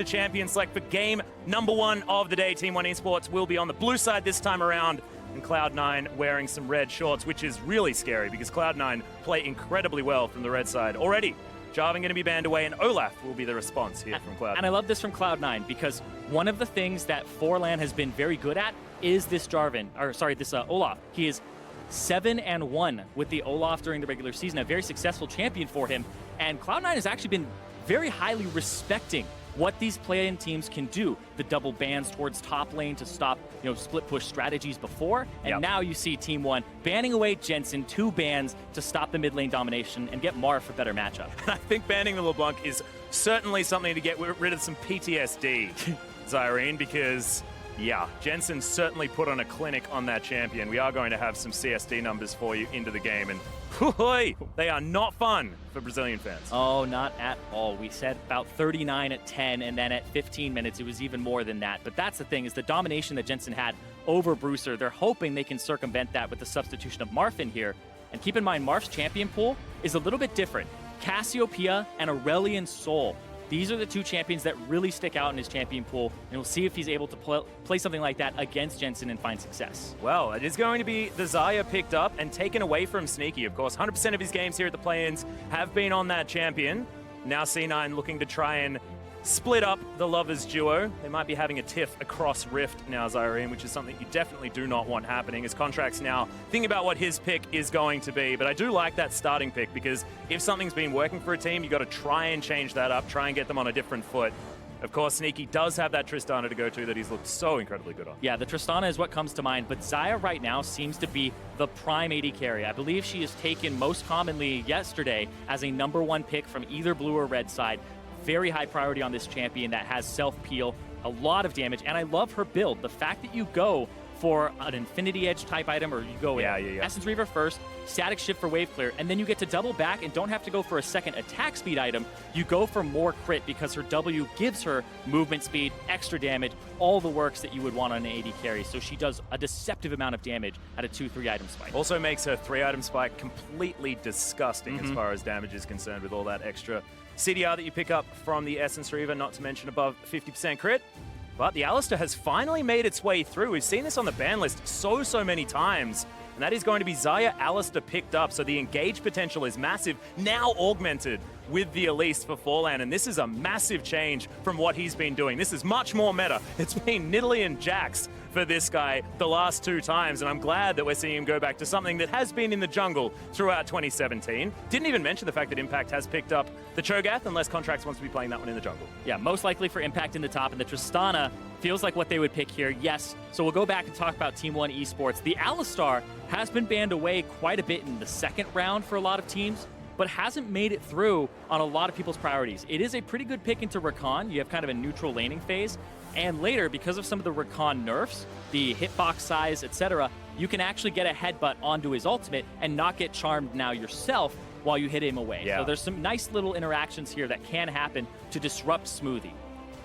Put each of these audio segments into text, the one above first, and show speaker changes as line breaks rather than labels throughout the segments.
The champion select for game number 1 of the day. Team 1 Esports will be on the blue side this time around, and Cloud9 wearing some red shorts, which is really scary because Cloud9 play incredibly well from the red side already. Jarvan going to be banned away, and Olaf will be the response here from Cloud9.
And I love this from Cloud9 because one of the things that Forlan has been very good at is this Olaf. He is 7-1 with the Olaf during the regular season, a very successful champion for him. And Cloud9 has actually been very highly respecting what these play-in teams can do. The double bans towards top lane to stop, split push strategies before. And now you see Team 1 banning away Jensen, 2 bans to stop the mid lane domination and get Marv for better matchup.
I think banning the LeBlanc is certainly something to get rid of some PTSD, Zyrene, because Jensen certainly put on a clinic on that champion. We are going to have some CSD numbers for you into the game, and they are not fun for Brazilian fans.
Oh, not at all. We said about 39 at 10, and then at 15 minutes, it was even more than that. But that's the thing, is the domination that Jensen had over Bruiser. They're hoping they can circumvent that with the substitution of Marth in here. And keep in mind, Marth's champion pool is a little bit different. Cassiopeia and Aurelion Sol. These are the 2 champions that really stick out in his champion pool, and we'll see if he's able to play something like that against Jensen and find success.
Well, it is going to be the Xayah picked up and taken away from Sneaky, of course. 100% of his games here at the play-ins have been on that champion. Now C9 looking to try and split up the Lovers duo. They might be having a tiff across Rift now, Zyrene, which is something you definitely do not want happening, as Contract's now thinking about what his pick is going to be. But I do like that starting pick, because if something's been working for a team, you got to try and change that up, try and get them on a different foot. Of course, Sneaky does have that Tristana to go to that he's looked so incredibly good on.
Yeah, the Tristana is what comes to mind, but Xayah right now seems to be the prime AD carry. I believe she is taken most commonly yesterday as a #1 pick from either blue or red side. Very high priority on this champion that has self-peel, a lot of damage, and I love her build. The fact that you go for an Infinity Edge type item, or you go Essence Reaver first, Static Shift for wave clear, and then you get to double back and don't have to go for a second attack speed item. You go for more crit because her W gives her movement speed, extra damage, all the works that you would want on an AD carry. So she does a deceptive amount of damage at a 2-3 item spike.
Also makes her 3-item spike completely disgusting as far as damage is concerned, with all that extra CDR that you pick up from the Essence Reaver, not to mention above 50% crit. But the Alistar has finally made its way through. We've seen this on the ban list so many times. And that is going to be Xayah Alistar picked up. So the engage potential is massive, now augmented with the Elise for Forlan. And this is a massive change from what he's been doing. This is much more meta. It's been Nidalee and Jax for this guy the last 2 times. And I'm glad that we're seeing him go back to something that has been in the jungle throughout 2017. Didn't even mention the fact that Impact has picked up the Cho'Gath, unless Contracts wants to be playing that one in the jungle.
Yeah, most likely for Impact in the top, and the Tristana feels like what they would pick here, yes. So we'll go back and talk about Team 1 Esports. The Alistar has been banned away quite a bit in the second round for a lot of teams, but hasn't made it through on a lot of people's priorities. It is a pretty good pick into Rakan. You have kind of a neutral laning phase, and later, because of some of the Rakan nerfs, the hitbox size, etc., you can actually get a headbutt onto his ultimate and not get charmed now yourself while you hit him away. So there's some nice little interactions here that can happen to disrupt Smoothie.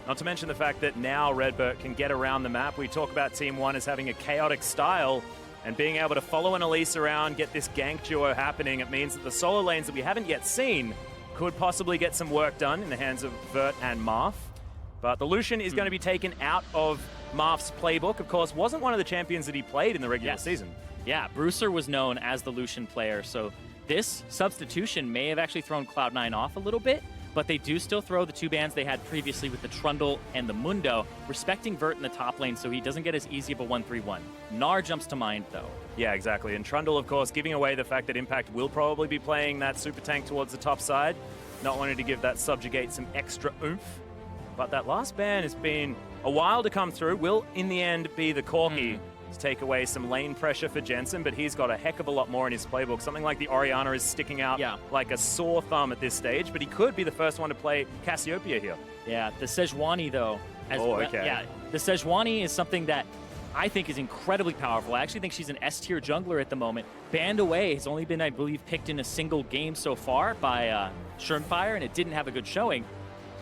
Not to mention the fact that now Redbert can get around the map. We talk about Team 1 as having a chaotic style, and being able to follow an Elise around, get this gank duo happening. It means that the solo lanes that we haven't yet seen could possibly get some work done in the hands of Vert and Marth. But the Lucian is going to be taken out of Marth's playbook. Of course, wasn't one of the champions that he played in the regular season.
Yeah, Bruiser was known as the Lucian player, so this substitution may have actually thrown Cloud9 off a little bit, but they do still throw the 2 bans they had previously with the Trundle and the Mundo, respecting Vert in the top lane so he doesn't get as easy of a 1-3-1. Gnar jumps to mind, though.
Yeah, exactly. And Trundle, of course, giving away the fact that Impact will probably be playing that super tank towards the top side, not wanting to give that Subjugate some extra oomph. But that last ban has been a while to come through. Will, in the end, be the Corki to take away some lane pressure for Jensen, but he's got a heck of a lot more in his playbook. Something like the Orianna is sticking out like a sore thumb at this stage, but he could be the first one to play Cassiopeia here.
Yeah, the Sejuani, though. Yeah, the Sejuani is something that I think is incredibly powerful. I actually think she's an S-tier jungler at the moment. Banned away has only been, I believe, picked in a single game so far by Schernfire, and it didn't have a good showing.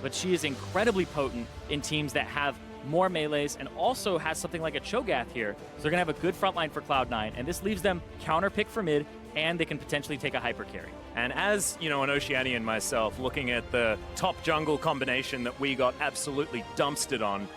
But she is incredibly potent in teams that have more melees and also has something like a Cho'Gath here. So they're going to have a good front line for Cloud9, and this leaves them counter pick for mid, and they can potentially take a hyper carry.
And as, you know, an Oceanian myself, looking at the top jungle combination that we got absolutely dumpstered on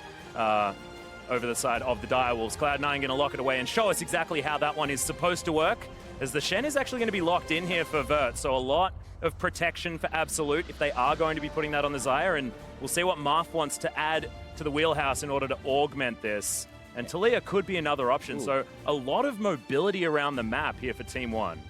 over the side of the Direwolves, Cloud9 going to lock it away and show us exactly how that one is supposed to work, as the Shen is actually going to be locked in here for Vert, so a lot of protection for Absolute if they are going to be putting that on the Xayah, and we'll see what Marth wants to add to the wheelhouse in order to augment this. And Taliyah could be another option, so a lot of mobility around the map here for Team 1.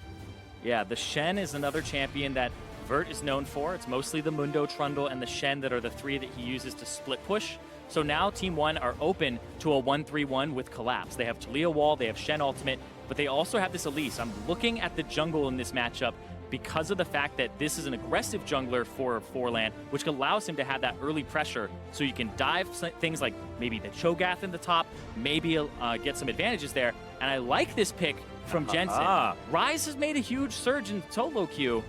Yeah, the Shen is another champion that Vert is known for. It's mostly the Mundo, Trundle, and the Shen that are the three that he uses to split push. So now Team 1 are open to a 1-3-1 with Collapse. They have Taliyah Wall, they have Shen Ultimate, but they also have this Elise. I'm looking at the jungle in this matchup because of the fact that this is an aggressive jungler for Forlan, which allows him to have that early pressure so you can dive things like maybe the Cho'Gath in the top, maybe get some advantages there. And I like this pick from Jensen. Ryze has made a huge surge in solo queue.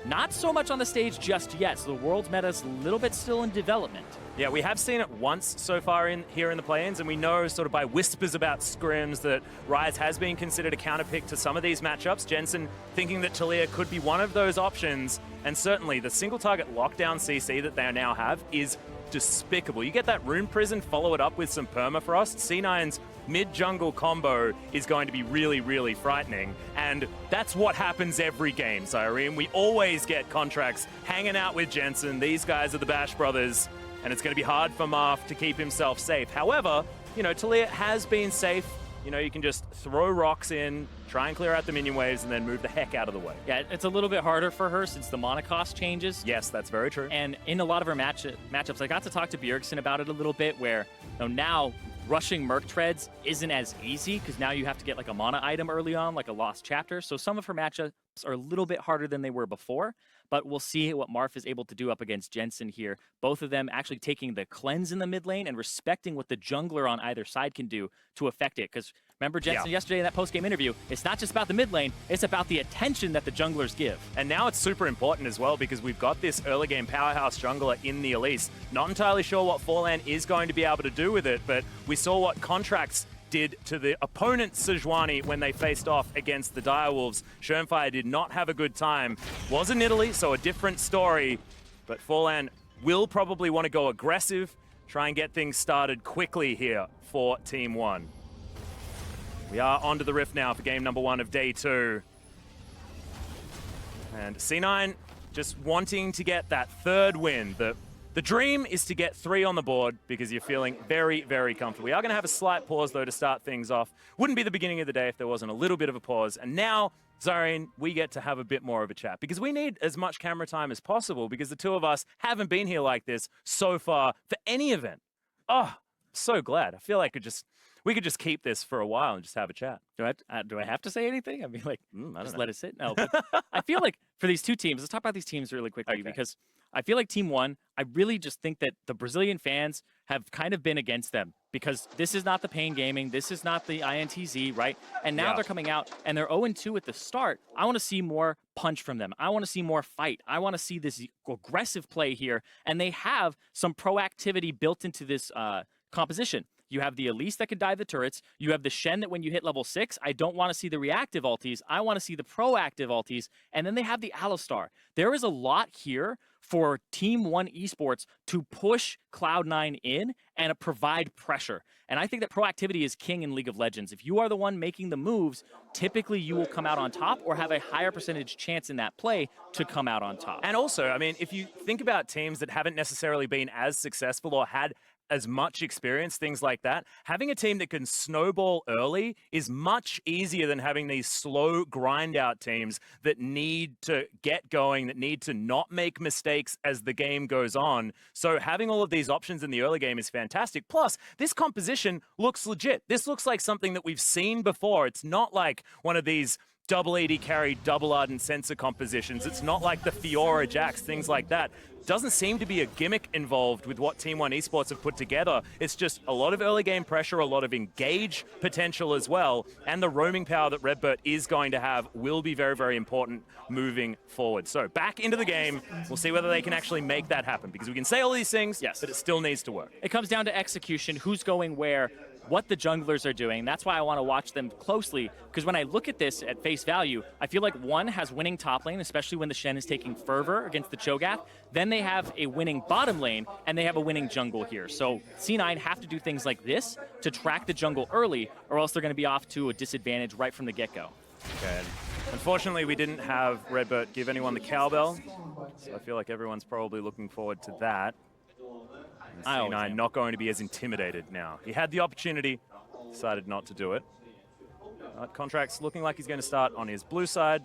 Not so much on the stage just yet, so the world's meta is a little bit still in development.
Yeah, we have seen it once so far here in the play-ins, and we know sort of by whispers about scrims that Ryze has been considered a counterpick to some of these matchups. Jensen thinking that Taliyah could be one of those options, and certainly the single target lockdown CC that they now have is despicable. You get that Rune Prison, follow it up with some Permafrost. C9's mid-jungle combo is going to be really, really frightening. And that's what happens every game, Cyrene. We always get contracts hanging out with Jensen. These guys are the Bash Brothers, and it's going to be hard for Marth to keep himself safe. However, you know, Taliyah has been safe. You know, you can just throw rocks in, try and clear out the minion waves, and then move the heck out of the way.
Yeah, it's a little bit harder for her since the mana cost changes.
Yes, that's very true.
And in a lot of her matchups, I got to talk to Bjergsen about it a little bit, where now rushing Merc Treads isn't as easy because now you have to get like a mana item early on, like a Lost Chapter. So some of her matchups are a little bit harder than they were before, but we'll see what Marth is able to do up against Jensen here. Both of them actually taking the cleanse in the mid lane and respecting what the jungler on either side can do to affect it. Because remember Jensen yesterday in that post-game interview, it's not just about the mid lane, it's about the attention that the junglers give.
And now it's super important as well because we've got this early game powerhouse jungler in the Elise. Not entirely sure what Forlan is going to be able to do with it, but we saw what Contracts did to the opponent Sejuani when they faced off against the Direwolves. Schönfire did not have a good time. Was in Italy, so a different story, but Forlan will probably want to go aggressive, try and get things started quickly here for Team 1. We are onto the Rift now for game number 1 of day 2. And C9 just wanting to get that third win. The dream is to get 3 on the board because you're feeling very, very comfortable. We are going to have a slight pause, though, to start things off. Wouldn't be the beginning of the day if there wasn't a little bit of a pause. And now, Zareen, we get to have a bit more of a chat because we need as much camera time as possible because the two of us haven't been here like this so far for any event. Oh, so glad. I feel like we could just keep this for a while and just have a chat.
Do I have to say anything? I mean, like,
I don't
just
know.
let it sit? No, but I feel like for these two teams, let's talk about these teams really quickly because I feel like Team 1, I really just think that the Brazilian fans have kind of been against them because this is not the Pain Gaming, this is not the INTZ, right? And now they're coming out and they're 0-2 at the start. I want to see more punch from them. I want to see more fight. I want to see this aggressive play here. And they have some proactivity built into this composition. You have the Elise that can dive the turrets. You have the Shen that when you hit level 6, I don't want to see the reactive ultis. I want to see the proactive ultis. And then they have the Alistar. There is a lot here for Team 1 Esports to push Cloud9 in and provide pressure. And I think that proactivity is king in League of Legends. If you are the one making the moves, typically you will come out on top or have a higher percentage chance in that play to come out on top.
And also, I mean, if you think about teams that haven't necessarily been as successful or had as much experience, things like that, having a team that can snowball early is much easier than having these slow grind out teams that need to get going, that need to not make mistakes as the game goes on. So having all of these options in the early game is fantastic. Plus, this composition looks legit. This looks like something that we've seen before. It's not like one of these double AD carry, double ardent sensor compositions. It's not like the Fiora Jax, things like that. Doesn't seem to be a gimmick involved with what Team 1 Esports have put together. It's just a lot of early game pressure, a lot of engage potential as well, and the roaming power that Redbird is going to have will be very, very important moving forward. So back into the game, we'll see whether they can actually make that happen, because we can say all these things, but it still needs to work.
It comes down to execution, who's going where. what the junglers are doing. That's why I want to watch them closely, because when I look at this at face value, I feel like one has winning top lane, especially when the Shen is taking Fervor against the Cho'Gath. Then they have a winning bottom lane, and they have a winning jungle here. So C9 have to do things like this to track the jungle early, or else they're going to be off to a disadvantage right from the get-go.
Okay. Unfortunately, we didn't have Redbert give anyone the cowbell, so I feel like everyone's probably looking forward to that. C9 not going to be as intimidated now. He had the opportunity, decided not to do it. Contract's looking like he's going to start on his blue side.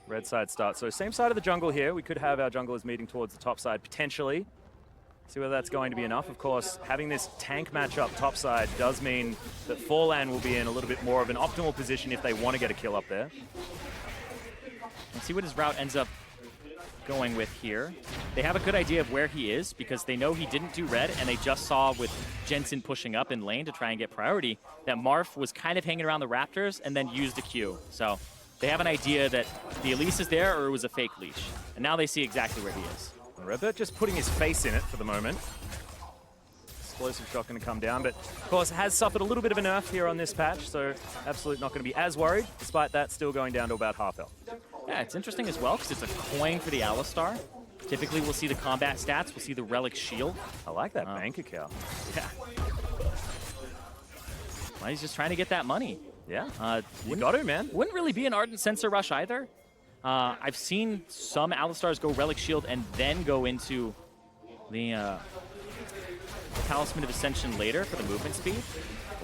Red side starts. So same side of the jungle here. We could have our junglers meeting towards the top side potentially. See whether that's going to be enough. Of course, having this tank matchup top side does mean that Forlan will be in a little bit more of an optimal position if they want to get a kill up there.
Let's see what his route ends up going with here. They have a good idea of where he is because they know he didn't do red, and they just saw with Jensen pushing up in lane to try and get priority that Marth was kind of hanging around the Raptors and then used a Q. So they have an idea that the Elise is there or it was a fake leash. And now they see exactly where he is.
Redbert just putting his face in it for the moment. Explosive shot going to come down, but of course has suffered a little bit of a nerf here on this patch, so absolutely not going to be as worried. Despite that, still going down to about half health.
Yeah, it's interesting as well because it's a coin for the Alistar. Typically, we'll see the combat stats, we'll see the relic shield.
I like that bank account.
Yeah. Well, he's just trying to get that money.
Yeah, you got to, man.
Wouldn't really be an Ardent Sensor Rush either. I've seen some Alistars go Relic Shield and then go into the Talisman of Ascension later for the movement speed.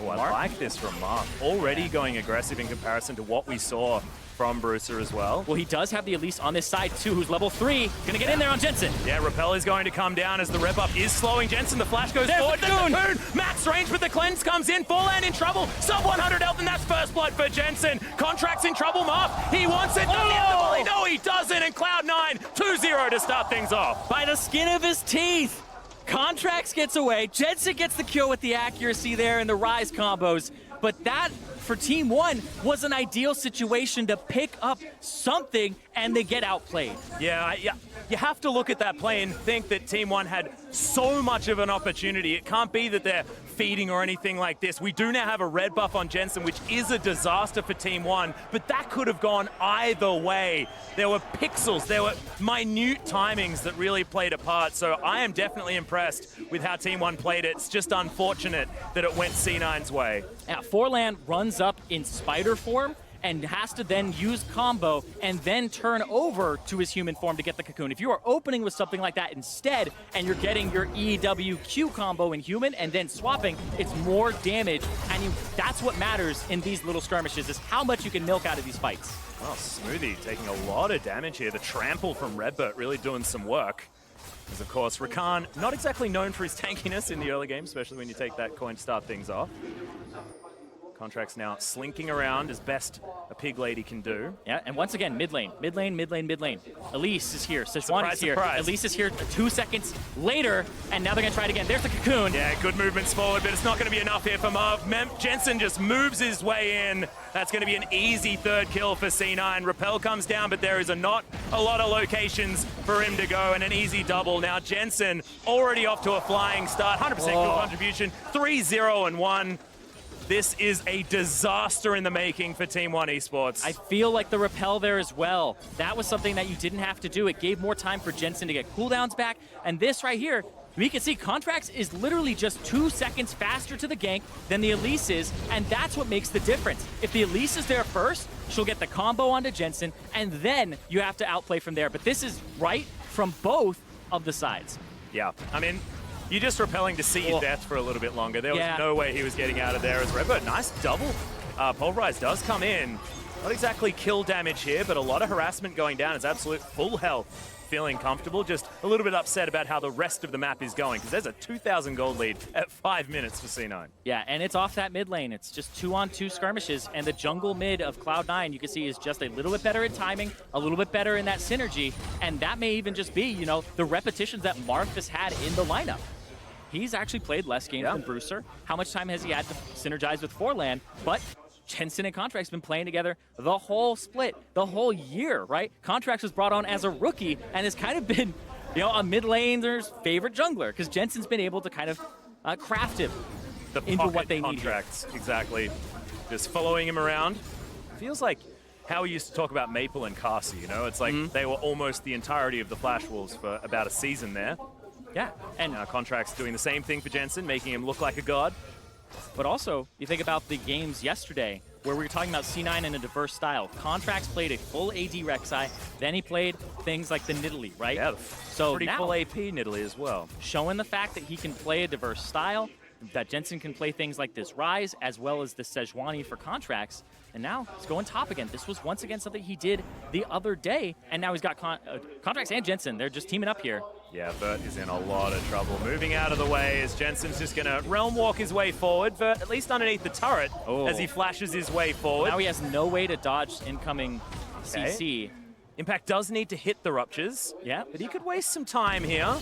Oh, I like this from Marth. Already going aggressive in comparison to what we saw from Bruiser as well.
Well, he does have the Elise on this side too, who's level 3. Gonna get in there on Jensen.
Yeah, Repel is going to come down as the rep up is slowing Jensen. The flash goes forward.
The cocoon.
Max range with the cleanse comes in. Forlan in trouble. Sub 100 health, and that's first blood for Jensen. Contract's in trouble, Marth. He wants it. Does he have the volley? No, he doesn't. And Cloud9 2-0 to start things off.
By the skin of his teeth. Contracts gets away. Jensen gets the kill with the accuracy there and the Rise combos. But that, for Team 1, was an ideal situation to pick up something, and they get outplayed.
Yeah, you have to look at that play and think that Team 1 had so much of an opportunity. It can't be that they're feeding or anything like this. We do now have a red buff on Jensen, which is a disaster for Team 1, but that could have gone either way. There were pixels, there were minute timings that really played a part, so I am definitely impressed with how Team 1 played it. It's just unfortunate that it went C9's way.
Yeah, Forlan runs up in spider form and has to then use combo and then turn over to his human form to get the cocoon. If you are opening with something like that instead and you're getting your EWQ combo in human and then swapping, it's more damage, and that's what matters in these little skirmishes, is how much you can milk out of these fights.
Well, Smoothie taking a lot of damage here. The trample from Redbert really doing some work. As of course, Rakan, not exactly known for his tankiness in the early game, especially when you take that coin to start things off. Contract's now slinking around as best a pig lady can do.
Yeah, and once again, mid lane, mid lane, mid lane, mid lane. Elise is here, Sejuani is here.
Surprise.
Elise is here 2 seconds later, and now they're gonna try it again. There's the cocoon.
Yeah, good movements forward, but it's not gonna be enough here for Marv. Jensen just moves his way in. That's gonna be an easy third kill for C9. Repel comes down, but there is not a lot of locations for him to go, and an easy double. Now Jensen already off to a flying start, 100% kill contribution, 3-0-1. This is a disaster in the making for Team 1 Esports.
I feel like the repel there as well. That was something that you didn't have to do. It gave more time for Jensen to get cooldowns back. And this right here, we can see Contracts is literally just 2 seconds faster to the gank than the Elise is, and that's what makes the difference. If the Elise is there first, she'll get the combo onto Jensen, and then you have to outplay from there. But this is right from both of the sides.
Yeah, I mean, you're just repelling to see your death for a little bit longer. There was no way he was getting out of there as Redbird. Nice double. Pulverize does come in. Not exactly kill damage here, but a lot of harassment going down. It's absolute full health. Feeling comfortable, just a little bit upset about how the rest of the map is going, because there's a 2,000 gold lead at 5 minutes for C9.
Yeah, and it's off that mid lane. It's just 2-on-2 skirmishes, and the jungle mid of Cloud9, you can see, is just a little bit better in timing, a little bit better in that synergy, and that may even just be, you know, the repetitions that Marth has had in the lineup. He's actually played less games than Bruiser. How much time has he had to synergize with Forlan? But Jensen and Contract's been playing together the whole split, the whole year, right? Contracts was brought on as a rookie and has kind of been, you know, a mid laner's favorite jungler, because Jensen's been able to kind of craft him into what they need here.
contracts, exactly. Just following him around. Feels like how we used to talk about Maple and Carsey, you know? It's like they were almost the entirety of the Flash Wolves for about a season there.
Yeah, and
now Contract's doing the same thing for Jensen, making him look like a god.
But also, you think about the games yesterday, where we were talking about C9 in a diverse style. Contracts played a full AD Rek'Sai, then he played things like the Nidalee, right?
Yeah,
so
pretty
now,
full AP Nidalee as well.
Showing the fact that he can play a diverse style, that Jensen can play things like this Rise, as well as the Sejuani for Contracts, and now he's going top again. This was once again something he did the other day, and now he's got Contracts and Jensen. They're just teaming up here.
Yeah, Vert is in a lot of trouble. Moving out of the way as Jensen's just going to Realm Walk his way forward. Vert at least underneath the turret as he flashes his way forward.
Now he has no way to dodge incoming CC.
Impact does need to hit the Ruptures.
Yeah.
But he could waste some time here.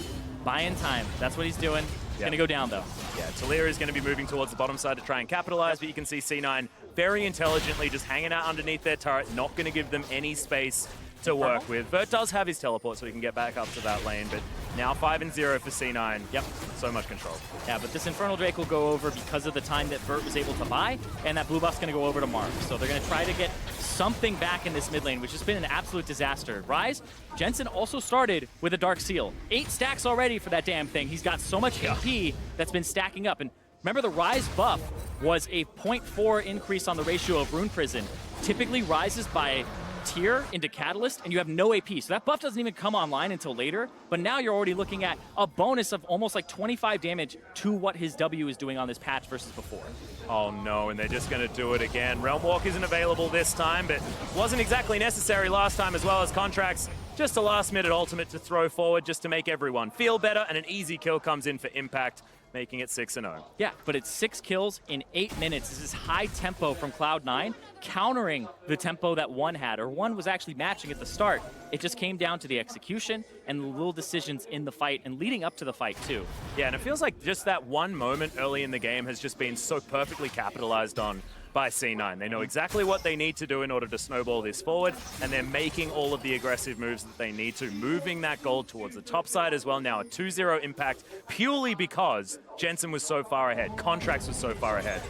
Buying time. That's what he's doing. He's going to go down, though.
Yeah, Talia is going to be moving towards the bottom side to try and capitalize, but you can see C9 very intelligently just hanging out underneath their turret, not going to give them any space to work with. Vert does have his teleport, so he can get back up to that lane, but now 5-0 for C9. Yep, so much control.
Yeah, but this Infernal Drake will go over because of the time that Vert was able to buy, and that blue buff's going to go over to Mark. So they're going to try to get something back in this mid lane, which has been an absolute disaster. Rise, Jensen also started with a Dark Seal. 8 stacks already for that damn thing. He's got so much AP that's been stacking up. And remember, the Rise buff was a 0.4 increase on the ratio of Rune Prison. Typically rises by tier into Catalyst, and you have no AP. So that buff doesn't even come online until later, but now you're already looking at a bonus of almost like 25 damage to what his W is doing on this patch versus before.
Oh no, and they're just going to do it again. Realm Walk isn't available this time, but wasn't exactly necessary last time as well as Contracts. Just a last-minute ultimate to throw forward just to make everyone feel better, and an easy kill comes in for Impact, making it 6-0.
Yeah, but it's 6 kills in 8 minutes. This is high tempo from Cloud9, countering the tempo that One had, or One was actually matching at the start. It just came down to the execution and the little decisions in the fight and leading up to the fight too.
Yeah, and it feels like just that one moment early in the game has just been so perfectly capitalized on by C9. They know exactly what they need to do in order to snowball this forward, and they're making all of the aggressive moves that they need to, moving that gold towards the top side as well. Now a 2-0 Impact purely because Jensen was so far ahead, Contracts was so far ahead.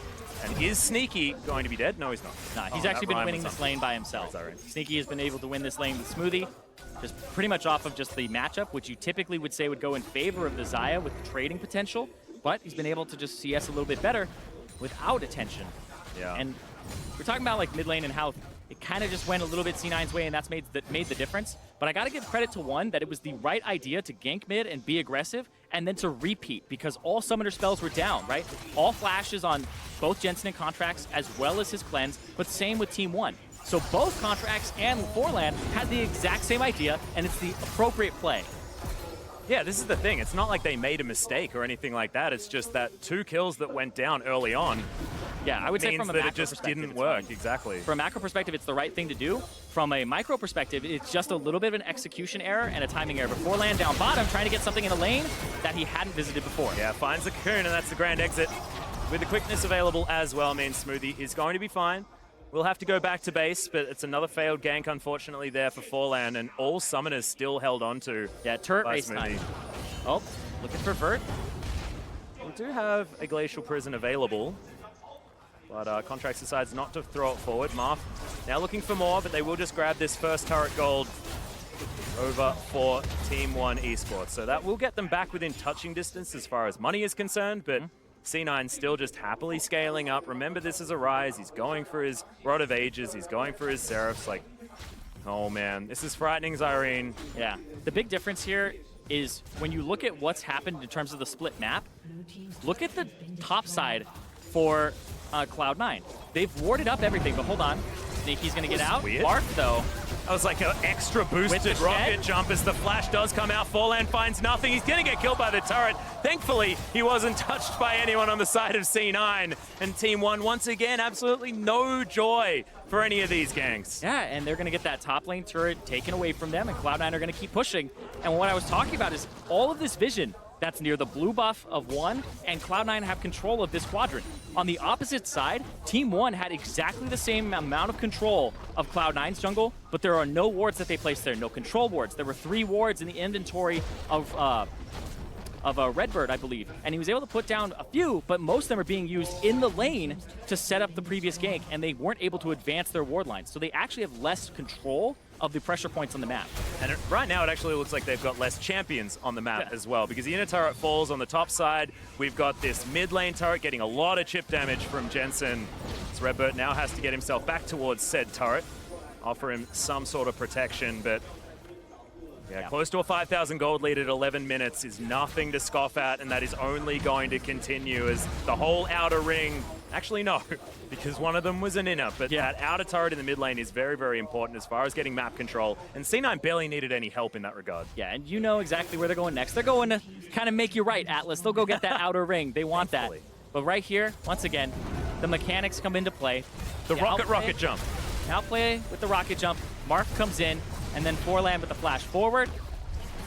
And is Sneaky going to be dead? No, he's not.
Nah, he's actually been winning this lane by himself. Sneaky has been able to win this lane with Smoothie, just pretty much off of just the matchup, which you typically would say would go in favor of the Xayah with the trading potential, but he's been able to just CS a little bit better without attention.
Yeah.
And we're talking about like mid lane and how it kind of just went a little bit C9's way, and that's made the difference. But I got to give credit to One that it was the right idea to gank mid and be aggressive, and then to repeat because all summoner spells were down, right? All flashes on both Jensen and Contracts as well as his cleanse, but same with Team One. So both Contracts and Forlan had the exact same idea, and it's the appropriate play.
Yeah, this is the thing. It's not like they made a mistake or anything like that. It's just that 2 kills that went down early on.
Yeah, I would say from a macro perspective,
it just didn't work. Exactly.
From a macro perspective, it's the right thing to do. From a micro perspective, it's just a little bit of an execution error and a timing error. Before land down bottom, trying to get something in a lane that he hadn't visited before.
Yeah, finds the cocoon, and that's the grand exit. With the quickness available as well, means Smoothie is going to be fine. We'll have to go back to base, but it's another failed gank, unfortunately, there for Forlan, and all summoners still held on to.
Yeah, turret race time. Oh, looking for Vert.
We do have a Glacial Prison available, but Contracts decides not to throw it forward. Marth now looking for more, but they will just grab this first turret gold over for Team 1 Esports. So that will get them back within touching distance as far as money is concerned, but C9 still just happily scaling up. Remember, this is a Rise. He's going for his Rod of Ages. He's going for his Seraphs. Like, oh man, this is frightening, Zyrene.
Yeah, the big difference here is when you look at what's happened in terms of the split map, look at the top side for Cloud9. They've warded up everything, but hold on. Sneaky's going to get out.
Weird.
Mark, though.
That was like an extra boosted rocket jump as the flash does come out. Forlan finds nothing. He's going to get killed by the turret. Thankfully, he wasn't touched by anyone on the side of C9. And Team 1, once again, absolutely no joy for any of these ganks.
Yeah, and they're going to get that top lane turret taken away from them, and Cloud9 are going to keep pushing. And what I was talking about is all of this vision that's near the blue buff of One, and Cloud9 have control of this quadrant. On the opposite side, Team One had exactly the same amount of control of Cloud9's jungle, but there are no wards that they placed there, no control wards. There were 3 wards in the inventory of of a Redbird, I believe. And he was able to put down a few, but most of them are being used in the lane to set up the previous gank, and they weren't able to advance their ward lines. So they actually have less control of the pressure points on the map.
And right now, it actually looks like they've got less champions on the map as well, because the inner turret falls on the top side. We've got this mid lane turret getting a lot of chip damage from Jensen. So Redbird now has to get himself back towards said turret, offer him some sort of protection, but yeah, close to a 5,000 gold lead at 11 minutes is nothing to scoff at, and that is only going to continue as the whole outer ring. Actually, no, because one of them was an inner, but that outer turret in the mid lane is very, very important as far as getting map control, and C9 barely needed any help in that regard.
Yeah, and you know exactly where they're going next. They're going to kind of make you right, Atlas. They'll go get that outer ring. They want that. But right here, once again, the mechanics come into play.
The rocket jump.
Outplay with the rocket jump. Mark comes in, and then Forlan with the flash forward.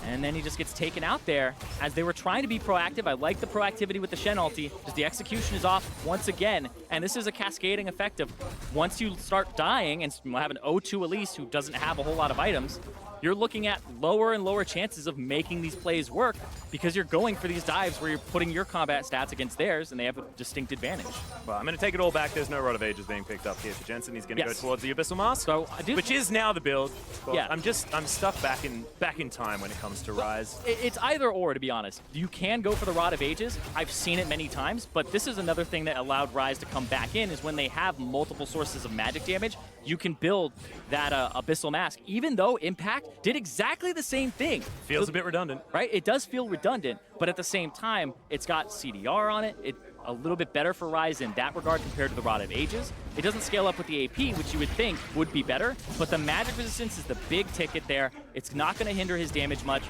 And then he just gets taken out there as they were trying to be proactive. I like the proactivity with the Shen ulti, just the execution is off once again. And this is a cascading effect of once you start dying and have an O2 Elise who doesn't have a whole lot of items, you're looking at lower and lower chances of making these plays work because you're going for these dives where you're putting your combat stats against theirs and they have a distinct advantage.
Well, I'm going to take it all back. There's no Rod of Ages being picked up here for Jensen. He's going to go towards the Abyssal Mask,
so,
which is now the build. Well, I'm stuck back in time when it comes to Rise.
It's either or, to be honest. You can go for the Rod of Ages. I've seen it many times, but this is another thing that allowed Rise to come back in is when they have multiple sources of magic damage, you can build that Abyssal Mask, even though Impact did exactly the same thing.
Feels a bit redundant.
Right? It does feel redundant, but at the same time, it's got CDR on it. It's a little bit better for Rise in that regard compared to the Rod of Ages. It doesn't scale up with the AP, which you would think would be better, but the magic resistance is the big ticket there. It's not going to hinder his damage much,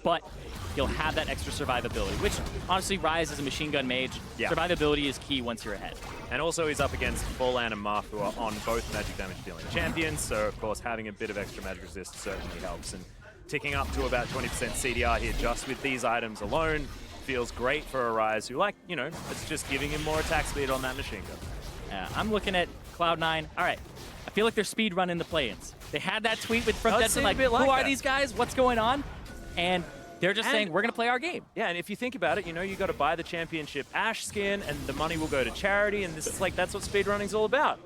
but he'll have that extra survivability, which honestly, Rise is a machine gun mage. Survivability is key once you're ahead.
And also he's up against Forlan and Marth, who are on both magic damage dealing champions, so of course having a bit of extra magic resist certainly helps. And ticking up to about 20% CDR here just with these items alone feels great for a Rise who, like, you know, it's just giving him more attack speed on that machine gun.
Yeah, I'm looking at Cloud9. All right, I feel like they're speed running the play-ins. They had that tweet from Jetson, like, who are these guys? What's going on? And they're just saying, we're going to play our game.
Yeah, and if you think about it, you know, you got to buy the championship Ashe skin, and the money will go to charity, and this is like, that's what speedrunning's all about.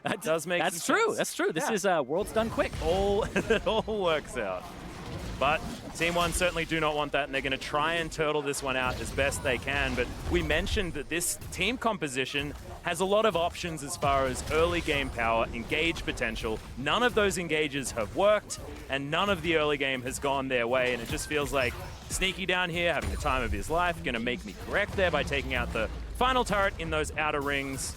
That does make
sense. That's true. This is World's Done Quick.
It all works out. But Team 1 certainly do not want that, and they're going to try and turtle this one out as best they can. But we mentioned that this team composition has a lot of options as far as early game power, engage potential. None of those engages have worked, and none of the early game has gone their way, and it just feels like Sneaky down here, having the time of his life, going to make me correct there by taking out the final turret in those outer rings.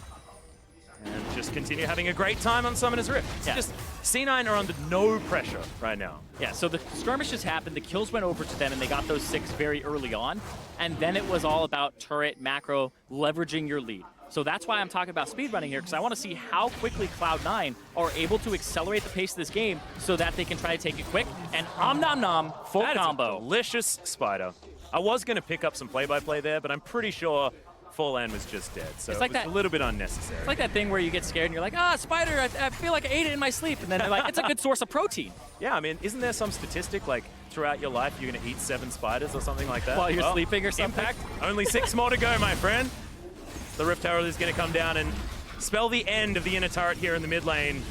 And just continue having a great time on Summoner's Rift. It's just, C9 are under no pressure right now.
Yeah, so the skirmishes happened, the kills went over to them, and they got those 6 very early on. And then it was all about turret, macro, leveraging your lead. So that's why I'm talking about speedrunning here, because I want to see how quickly Cloud9 are able to accelerate the pace of this game so that they can try to take it quick. And nom nom, full combo.
That is a delicious spider. I was going to pick up some play-by-play there, but I'm pretty sure Forlan was just dead, so it's a little bit unnecessary.
It's like that thing where you get scared and you're like, spider, I feel like I ate it in my sleep. And then they're like, it's a good source of protein.
Yeah, I mean, isn't there some statistic like throughout your life you're going to eat 7 spiders or something like that?
While you're sleeping or something?
Impact, only 6 more to go, my friend. The Rift Herald is going to come down and spell the end of the inner turret here in the mid lane.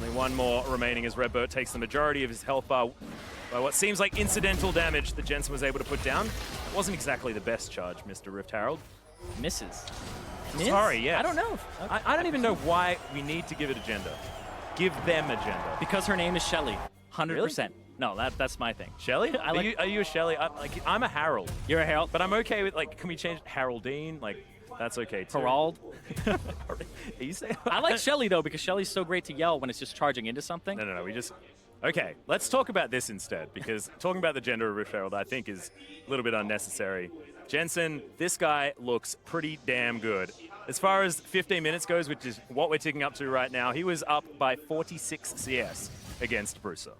Only 1 more remaining as Redbird takes the majority of his health bar by what seems like incidental damage that Jensen was able to put down. It wasn't exactly the best charge, Mr. Rift Herald.
Misses.
Sorry, yeah.
I don't know.
I don't even know why we need to give it a gender. Give them a gender.
Because her name is Shelly. 100%.
Really?
No, that's my thing.
Shelly? Are you a Shelly? I'm a Harold.
You're a Harold?
But I'm okay with, like, can we change Haroldine? Like, that's okay too.
Harold?
Are you saying?
I like Shelly, though, because Shelly's so great to yell when it's just charging into something.
No, we just... Okay, let's talk about this instead, because talking about the gender of Rift Herald, I think, is a little bit unnecessary. Jensen, this guy looks pretty damn good. As far as 15 minutes goes, which is what we're ticking up to right now, he was up by 46 CS. against Bruiser.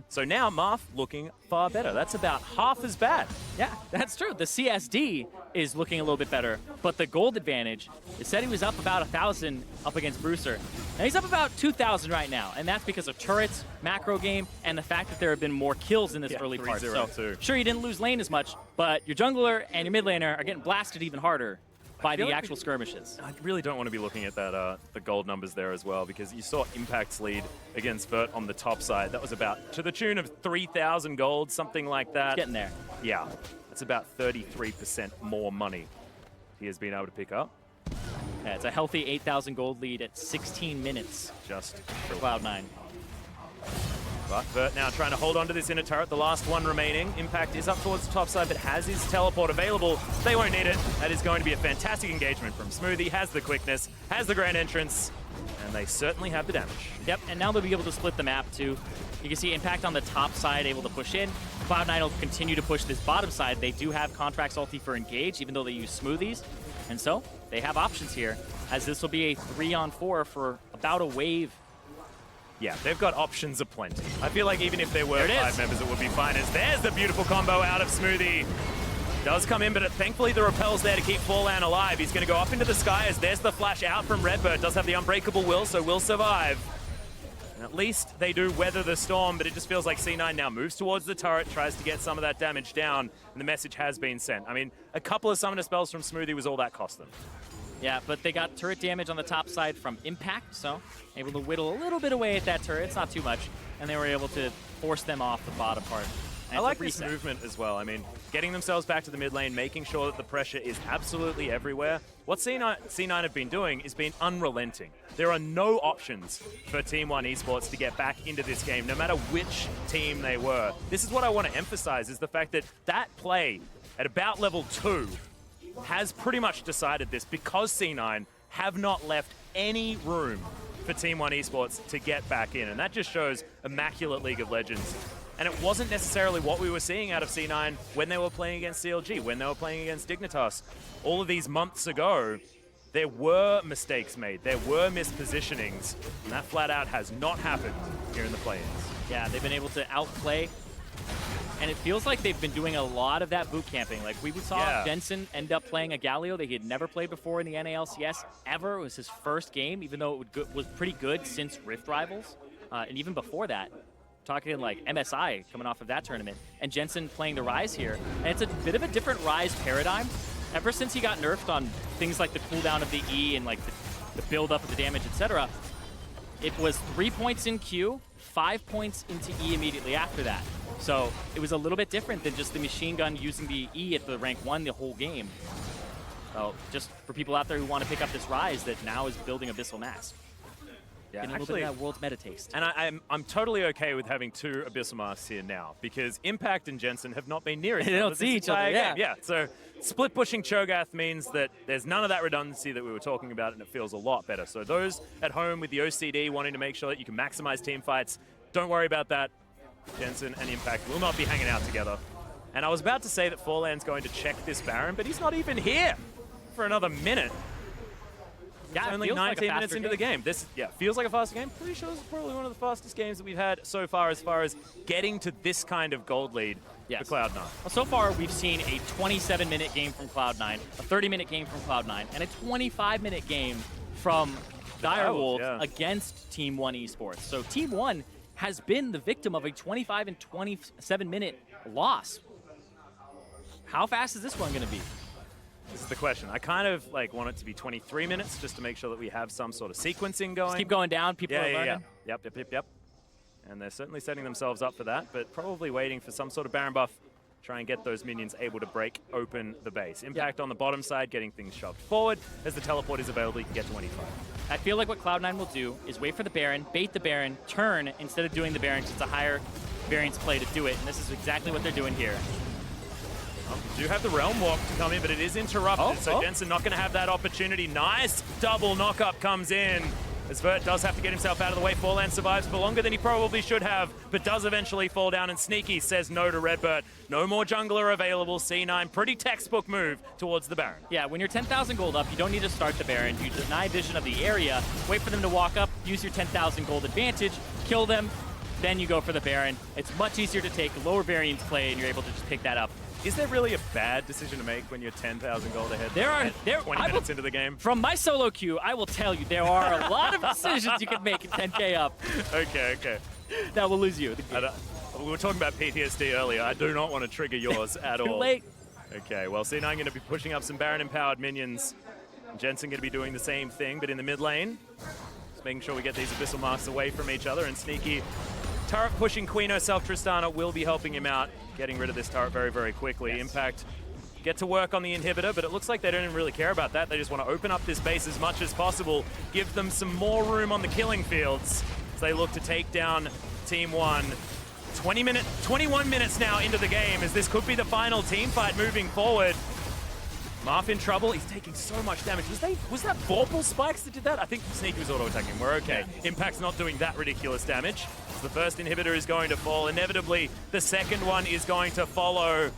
So now Marth looking far better. That's about half as bad.
Yeah, that's true. The CSD is looking a little bit better, but the gold advantage, it said he was up about 1,000 up against Bruiser. Now he's up about 2,000 right now, and that's because of turrets, macro game, and the fact that there have been more kills in this early part. So sure, you didn't lose lane as much, but your jungler and your mid laner are getting blasted even harder by the actual skirmishes.
I really don't want to be looking at that the gold numbers there as well, because you saw Impact's lead against Vert on the top side. That was about to the tune of 3,000 gold, something like that.
It's getting there.
Yeah, that's about 33% more money he has been able to pick up.
Yeah, it's a healthy 8,000 gold lead at 16 minutes
Just
for Cloud9.
But Vert now trying to hold on to this inner turret, the last one remaining. Impact is up towards the top side, but has his teleport available. They won't need it. That is going to be a fantastic engagement from Smoothie. Has the quickness, has the grand entrance, and they certainly have the damage.
Yep, and now they'll be able to split the map too. You can see Impact on the top side able to push in. Cloud9 will continue to push this bottom side. They do have Contract's ulti for engage, even though they use Smoothies. And so they have options here, as this will be a 3-on-4 for about a wave.
Yeah, they've got options aplenty. I feel like even if there were 5 members, it would be fine. As there's the beautiful combo out of Smoothie. Does come in, but thankfully the repel's there to keep Fallan alive. He's going to go up into the sky as there's the flash out from Redbird. Does have the unbreakable will, so will survive. And at least they do weather the storm, but it just feels like C9 now moves towards the turret, tries to get some of that damage down, and the message has been sent. I mean, a couple of summoner spells from Smoothie was all that cost them.
Yeah, but they got turret damage on the top side from Impact, so able to whittle a little bit away at that turret. It's not too much, and they were able to force them off the bottom part.
I like this movement as well. I mean, getting themselves back to the mid lane, making sure that the pressure is absolutely everywhere. What C9 have been doing is been unrelenting. There are no options for Team 1 Esports to get back into this game, no matter which team they were. This is what I want to emphasize, is the fact that that play at about level 2 has pretty much decided this, because C9 have not left any room for Team 1 Esports to get back in. And that just shows immaculate League of Legends. And it wasn't necessarily what we were seeing out of C9 when they were playing against CLG, when they were playing against Dignitas. All of these months ago, there were mistakes made, there were mispositionings, and that flat out has not happened here in the play-ins.
Yeah, they've been able to outplay, and it feels like they've been doing a lot of that boot camping. Like we saw Jensen end up playing a Galio that he had never played before in the NALCS ever. It was his first game, even though it was pretty good since Rift Rivals, and even before that. Talking like MSI coming off of that tournament, and Jensen playing the Rise here. And it's a bit of a different Rise paradigm. Ever since he got nerfed on things like the cooldown of the E and like the build-up of the damage, etc., it was 3 points in Q, 5 points into E immediately after that. So it was a little bit different than just the machine gun using the E at the rank 1 the whole game. So just for people out there who want to pick up this Rise that now is building Abyssal Mask.
Yeah,
getting a little bit of that world's meta taste.
And I'm totally okay with having 2 Abyssal Masks here now, because Impact and Jensen have not been near each other.
They don't see each other,
Yeah, so split pushing Cho'Gath means that there's none of that redundancy that we were talking about, and it feels a lot better. So those at home with the OCD wanting to make sure that you can maximize team fights, don't worry about that. Jensen and Impact will not be hanging out together. And I was about to say that Forlan's going to check this Baron, but he's not even here for another minute.
Yeah,
only 19 minutes into the game. This feels like a faster game. Pretty sure this is probably one of the fastest games that we've had so far as getting to this kind of gold lead for Cloud9.
Well, so far, we've seen a 27-minute game from Cloud9, a 30-minute game from Cloud9, and a 25-minute game from Direwolves against Team 1 Esports. So Team 1 has been the victim of a 25 and 27-minute loss. How fast is this one going to be?
This is the question. I kind of want it to be 23 minutes just to make sure that we have some sort of sequencing going.
Just keep going down. People are learning.
Yep. And they're certainly setting themselves up for that, but probably waiting for some sort of Baron buff. Try and get those minions able to break open the base. Impact on the bottom side, getting things shoved forward. As the teleport is available, you can get 25.
I feel like what Cloud9 will do is wait for the Baron, bait the Baron, turn instead of doing the Baron, because it's a higher variance play to do it, and this is exactly what they're doing here.
You do have the Realm Walk to come in, but it is interrupted, so Jensen not going to have that opportunity. Nice double knock-up comes in, as Vert does have to get himself out of the way. Forlan survives for longer than he probably should have, but does eventually fall down, and Sneaky says no to Redbird. No more jungler available. C9, pretty textbook move towards the Baron.
Yeah, when you're 10,000 gold up, you don't need to start the Baron. You deny vision of the area, wait for them to walk up, use your 10,000 gold advantage, kill them, then you go for the Baron. It's much easier to take lower variance play, and you're able to just pick that up.
Is there really a bad decision to make when you're 10,000 gold ahead?
There
20 minutes into the game.
From my solo queue, I will tell you there are a lot of decisions you can make at 10k up.
Okay.
That will lose you.
We were talking about PTSD earlier. I do not want to trigger yours at all.
Too late.
Okay, well, C9 going to be pushing up some Baron-empowered minions. Jensen going to be doing the same thing, but in the mid lane. Just making sure we get these Abyssal Masks away from each other, and Sneaky turret pushing Queen herself, Tristana, will be helping him out, getting rid of this turret very, very quickly. Yes. Impact get to work on the inhibitor, but it looks like they don't even really care about that. They just want to open up this base as much as possible, give them some more room on the killing fields as they look to take down Team 1. 21 minutes now into the game, as this could be the final team fight moving forward. Marth in trouble. He's taking so much damage. Was that Vorpal spikes that did that? I think Sneaky was auto-attacking. We're okay. Yeah. Impact's not doing that ridiculous damage. So the first inhibitor is going to fall. Inevitably, the second one is going to follow.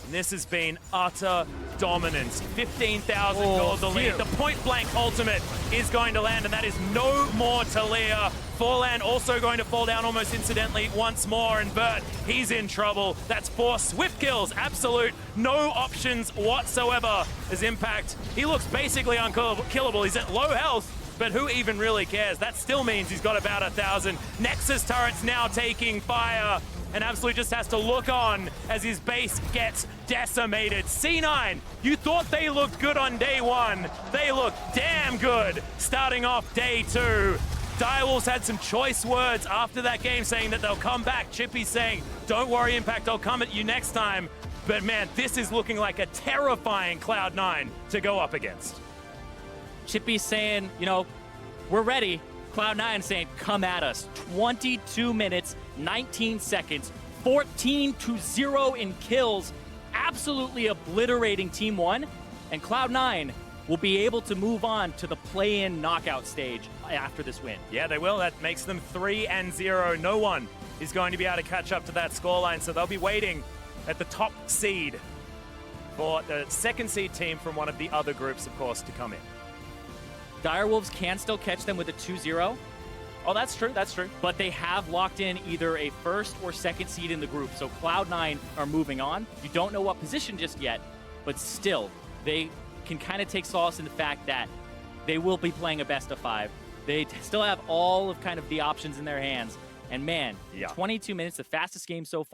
And this has been utter dominance. 15,000 gold the lead. The point-blank ultimate is going to land, and that is no more Talia. Forlan also going to fall down almost incidentally once more, and Bert, he's in trouble. That's 4 swift kills. Absolute no options whatsoever as Impact. He looks basically unkillable. He's at low health, but who even really cares? That still means he's got about 1,000. Nexus turrets now taking fire, and Absolute just has to look on as his base gets decimated. C9, you thought they looked good on day 1. They look damn good starting off day 2. Direwolves had some choice words after that game saying that they'll come back. Chippy's saying, don't worry, Impact, I'll come at you next time. But man, this is looking like a terrifying Cloud9 to go up against.
Chippy's saying, you know, we're ready. Cloud9 saying, come at us. 22 minutes, 19 seconds, 14-0 in kills, absolutely obliterating Team 1. And Cloud9 will be able to move on to the play-in knockout stage after this win.
Yeah, they will. That makes them 3-0. No one is going to be able to catch up to that scoreline, so they'll be waiting at the top seed for the second seed team from one of the other groups, of course, to come in.
Direwolves can still catch them with a 2-0.
Oh, that's true. That's true.
But they have locked in either a first or second seed in the group, so Cloud9 are moving on. You don't know what position just yet, but still, they can kind of take solace in the fact that they will be playing a best of 5. They still have all of kind of the options in their hands. And man, 22 minutes, the fastest game so far.